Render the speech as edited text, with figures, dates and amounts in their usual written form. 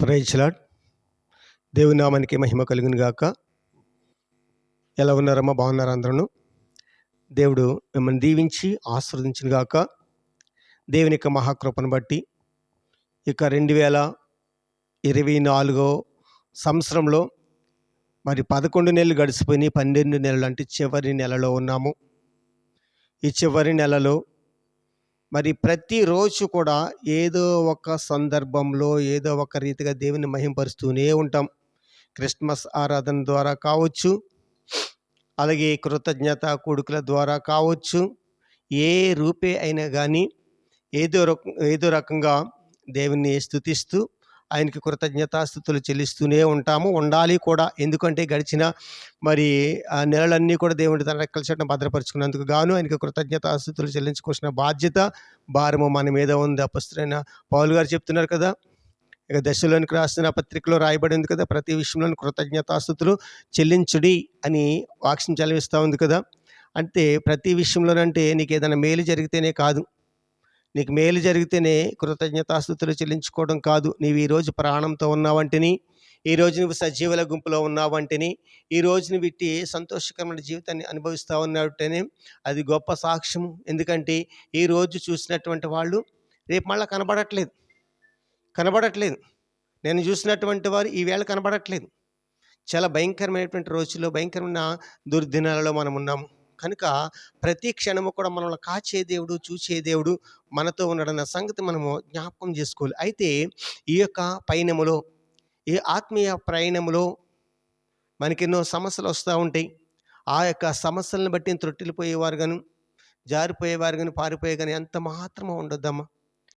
Praise lord. దేవుని నామానికి మహిమ కలుగును గాక. ఎలా ఉన్నారమ్మా? బాగున్నారా అందరూ? దేవుడు మిమ్మల్ని దీవించి ఆశీర్వదించును గాక. దేవుని యొక్క మహాకృపను బట్టి ఇక 2024 సంవత్సరంలో మరి 11 నెలలు గడిచిపోయినాయి. 12 నెలలు అంటే చివరి నెలలో ఉన్నాము. ఈ చివరి నెలలో మరి ప్రతిరోజు కూడా ఏదో ఒక సందర్భంలో ఏదో ఒక రీతిగా దేవుని మహింపరుస్తూనే ఉంటాం. క్రిస్మస్ ఆరాధన ద్వారా కావచ్చు, అలాగే కృతజ్ఞత కూడుకుల ద్వారా కావచ్చు, ఏ రూపే అయినా కానీ ఏదో రకంగా దేవుని స్తుతిస్తూ ఆయనకి కృతజ్ఞతాస్తుతులు చెల్లిస్తూనే ఉంటాము, ఉండాలి కూడా. ఎందుకంటే గడిచిన మరి ఆ నెలలన్నీ కూడా దేవుడి తన రెక్కల చాటున భద్రపరుచుకున్నందుకు గాను ఆయనకి కృతజ్ఞతాస్తుతులు చెల్లించుకోవాల్సిన బాధ్యత, భారము మన మీద ఉంది. అపొస్తలుడైన పౌలు గారు చెప్తున్నారు కదా, ఇక దశలోనికి రాసిన పత్రికలో రాయబడింది కదా, ప్రతి విషయంలో కృతజ్ఞతాస్తుతులు చెల్లించుడి అని వాక్యం చదివిస్తూ ఉంది కదా. అంటే ప్రతి విషయంలోనంటే నీకు ఏదైనా మేలు జరిగితేనే కాదు, నీకు మేలు జరిగితేనే కృతజ్ఞతాస్తుతులు చెల్లించుకోవడం కాదు. నీవు ఈరోజు ప్రాణంతో ఉన్నావంటేని, ఈరోజు నువ్వు సజీవుల గుంపులో ఉన్నావంటేని, ఈరోజు నువ్వు ఇట్టి సంతోషకరమైన జీవితాన్ని అనుభవిస్తూ ఉన్నావంటేనే అది గొప్ప సాక్ష్యం. ఎందుకంటే ఈరోజు చూసినటువంటి వాళ్ళు రేపు మళ్ళీ కనబడట్లేదు. నేను చూసినటువంటి వారు ఈవేళ కనబడట్లేదు. చాలా భయంకరమైనటువంటి రోజుల్లో, భయంకరమైన దుర్దినాలలో మనం ఉన్నాము. కనుక ప్రతి క్షణము కూడా మనల్ని కాచే దేవుడు, చూసే దేవుడు మనతో ఉన్నాడన్న సంగతి మనము జ్ఞాపకం చేసుకోవాలి. అయితే ఈ యొక్క పయనములో, ఈ ఆత్మీయ ప్రయాణములో మనకెన్నో సమస్యలు వస్తూ ఉంటాయి. ఆ యొక్క సమస్యలను బట్టి త్రొట్టిల్లిపోయేవారు గాను, జారిపోయేవారు కానీ, పారిపోయే కానీ ఎంత మాత్రమో ఉండొద్దమ్మా.